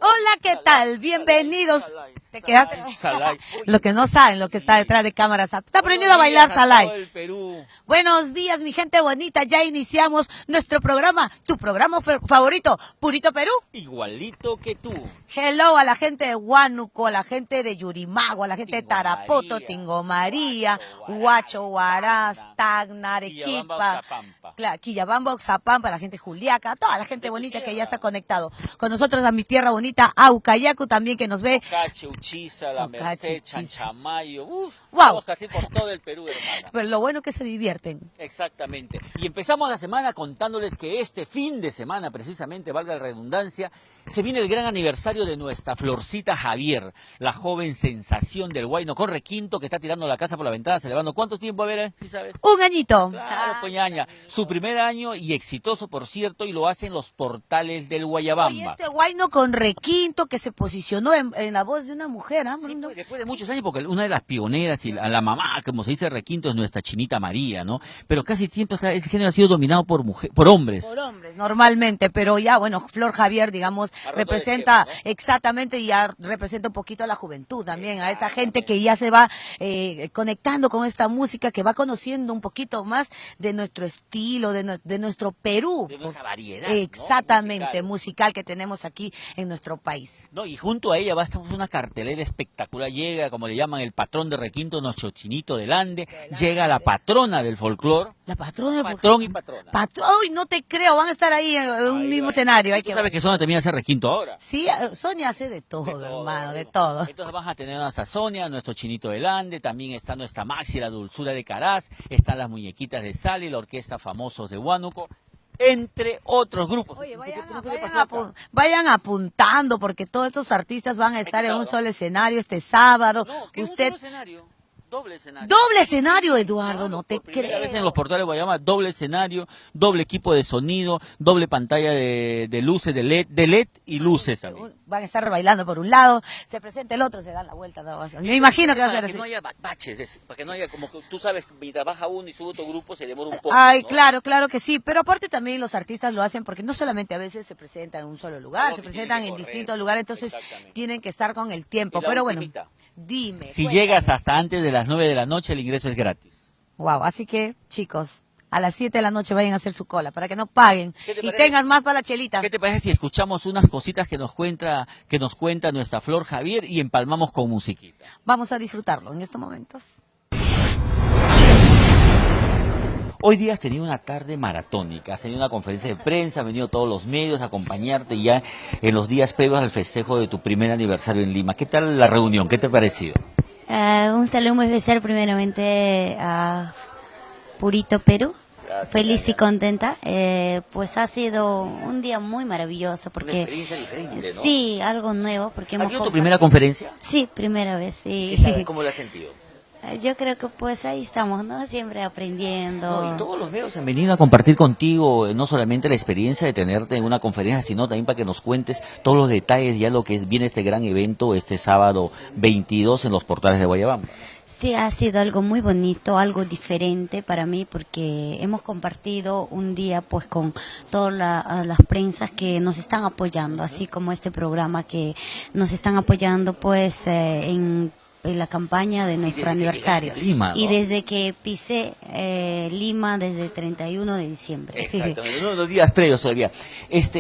Hola, ¿qué tal? Bienvenidos. Te quedaste. Lo que no saben, lo que está detrás de cámaras. Está aprendiendo a bailar Salai. Buenos días, mi gente bonita. Ya iniciamos nuestro programa, tu programa favorito, Purito Perú. Igualito que tú. Hello a la gente de Huánuco, a la gente de Yurimago, a la gente de Tarapoto, Tingo María, Huacho, Huaraz, Tacna, Arequipa, Quillabamba, Oxapampa, la gente de Juliaca, toda la gente bonita que ya está conectado con nosotros a mi tierra bonita, Aucayacu también que nos ve. Uchiza, La Merced, Chanchamayo, wow. Casi por todo el Perú, hermana. Pero lo bueno es que se divierten. Exactamente. Y empezamos la semana contándoles que este fin de semana, precisamente, valga la redundancia, se viene el gran aniversario de nuestra Florcita Javier, la joven sensación del Huayno con requinto que está tirando la casa por la ventana, celebrando. ¿Cuánto tiempo, a ver, si sabes? Un añito. Claro, Poñaña. Su primer año y exitoso, por cierto, y lo hace en los portales del Guayabamba. Y este Huayno con requinto que se posicionó en la voz de una mujer, ¿ah? Sí, pues, después de muchos años, porque una de las pioneras y la mamá, como se dice requinto, es nuestra Chinita María, ¿no? Pero casi siempre ese género ha sido dominado por hombres. Por hombres, normalmente, pero ya, bueno, Flor Javier, digamos, representa esquema, ¿no? Exactamente, y ya representa un poquito a la juventud también, a esta gente que ya se va conectando con esta música, que va conociendo un poquito más de nuestro estilo, de nuestro Perú. De nuestra variedad, exactamente, ¿no? musical que tenemos aquí en nuestro país. No, y junto a ella va a estar una cartelera espectacular. Llega, como le llaman, el patrón de requinto, nuestro Chinito del Ande. Llega la patrona del folclor. La patrona del patrón y patrona. Uy, no te creo, van a estar ahí en un mismo escenario. ¿Tú sabes que Sonia también hace requinto ahora? Sí, Sonia hace de todo, hermano, de todo. Entonces vas a tener a nuestra Sonia, nuestro Chinito del Ande, también está nuestra Maxi, la dulzura de Caraz, están las muñequitas de Sally, la orquesta Famosos de Huánuco, entre otros grupos. Oye, vayan apuntando, porque todos estos artistas van a estar en un solo escenario este sábado. No, ¿qué usted... un solo escenario? Doble escenario. Doble escenario, Eduardo, no te creo. A veces en los portales Guayama, doble escenario, doble equipo de sonido, doble pantalla de luces, de LED y luces también. Van a estar bailando por un lado, se presenta el otro, se dan la vuelta. Me imagino que va a ser así. Para que no haya baches, para que no haya, como que tú sabes, mientras baja uno y sube otro grupo, se demora un poco. Ay, ¿no? claro que sí, pero aparte también los artistas lo hacen porque no solamente a veces se presentan en un solo lugar, se presentan en distintos lugares, entonces tienen que estar con el tiempo. Pero bueno, dime. Si llegas hasta antes de las 9 de la noche, el ingreso es gratis. Wow, así que, chicos, a las 7 de la noche vayan a hacer su cola para que no paguen y tengan más para la chelita. ¿Qué te parece si escuchamos unas cositas que nos cuenta nuestra Flor Javier y empalmamos con musiquita? Vamos a disfrutarlo en estos momentos. Hoy día has tenido una tarde maratónica, has tenido una conferencia de prensa, han venido todos los medios a acompañarte ya en los días previos al festejo de tu primer aniversario en Lima. ¿Qué tal la reunión? ¿Qué te ha parecido? Un saludo muy especial primeramente a Purito Perú. Gracias, feliz y contenta. Pues ha sido un día muy maravilloso porque una experiencia diferente, ¿no? Sí, algo nuevo porque ¿Ha sido tu primera conferencia? Sí, primera vez, sí. ¿Qué tal? ¿Cómo lo has sentido? Yo creo que pues ahí estamos, ¿no? Siempre aprendiendo. No, y todos los medios han venido a compartir contigo no solamente la experiencia de tenerte en una conferencia, sino también para que nos cuentes todos los detalles ya lo que viene este gran evento este sábado 22 en los portales de Guayabamba. Sí, ha sido algo muy bonito, algo diferente para mí porque hemos compartido un día pues con todas las prensas que nos están apoyando, así como este programa que nos están apoyando pues en la campaña de nuestro aniversario. Lima, ¿no? Y desde que pisé Lima, desde el 31 de diciembre. Exactamente, los días previos todavía.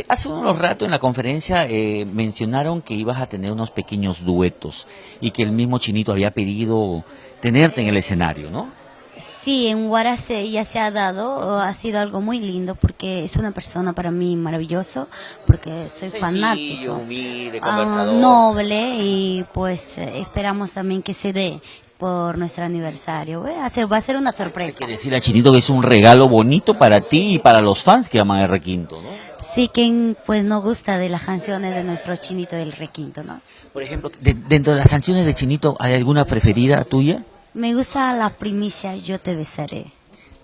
Hace unos rato en la conferencia mencionaron que ibas a tener unos pequeños duetos y que el mismo Chinito había pedido tenerte en el escenario, ¿no? Sí, en Huaraz ya se ha dado, ha sido algo muy lindo porque es una persona para mí maravilloso, porque soy fanático, humilde, conversador, noble y pues esperamos también que se dé por nuestro aniversario. Va a ser una sorpresa. Hay que decirle a Chinito que es un regalo bonito para ti y para los fans que aman el requinto, ¿no? Sí, quien pues no gusta de las canciones de nuestro Chinito del requinto, ¿no? Por ejemplo, dentro de las canciones de Chinito, ¿hay alguna preferida tuya? Me gusta la primicia, Yo te besaré.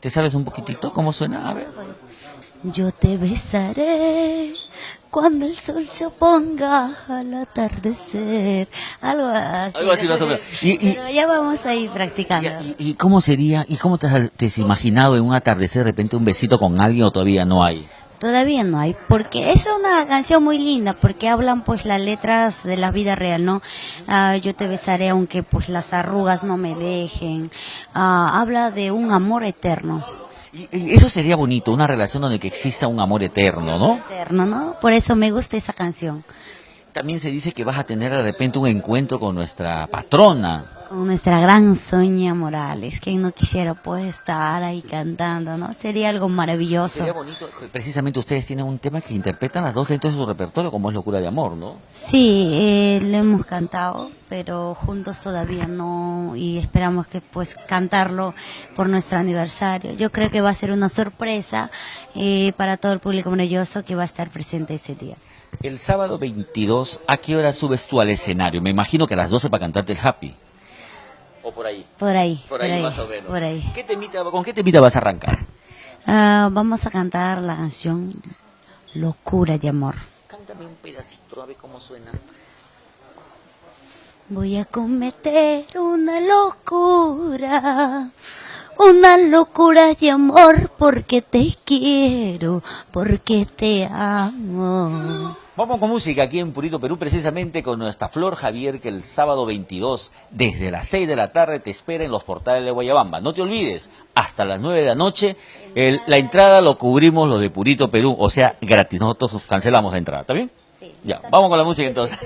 ¿Te sabes un poquitito cómo suena? A ver. Yo te besaré cuando el sol se oponga al atardecer. Algo así más o menos. Pero ya vamos a ir practicando. ¿Y cómo sería, y cómo te has imaginado en un atardecer de repente un besito con alguien o todavía no hay? Todavía no hay, porque es una canción muy linda, porque hablan pues las letras de la vida real, ¿no? Yo te besaré aunque pues las arrugas no me dejen. Habla de un amor eterno. Y eso sería bonito, una relación donde que exista un amor eterno, ¿no? Eterno, ¿no? Por eso me gusta esa canción. También se dice que vas a tener de repente un encuentro con nuestra patrona. Con nuestra gran Sonia Morales, quien no quisiera pues estar ahí cantando, ¿no? Sería algo maravilloso. Sería bonito, precisamente ustedes tienen un tema que interpretan las dos dentro de su repertorio, como es Locura de Amor, ¿no? Sí, lo hemos cantado, pero juntos todavía no, y esperamos que pues cantarlo por nuestro aniversario. Yo creo que va a ser una sorpresa para todo el público maravilloso que va a estar presente ese día. El sábado 22, ¿a qué hora subes tú al escenario? Me imagino que a las 12 para cantarte el Happy. ¿O por ahí? Por ahí, más o menos. por ahí. ¿Con qué temita vas a arrancar? Vamos a cantar la canción Locura de Amor. Cántame un pedacito, a ver cómo suena. Voy a cometer una locura de amor, porque te quiero, porque te amo. Vamos con música aquí en Purito Perú, precisamente con nuestra Flor Javier, que el sábado 22, desde las 6 de la tarde, te espera en los portales de Guayabamba. No te olvides, hasta las 9 de la noche, la entrada lo cubrimos los de Purito Perú, o sea, gratis. Nosotros cancelamos la entrada, ¿está bien? Sí. Ya, vamos con la música entonces.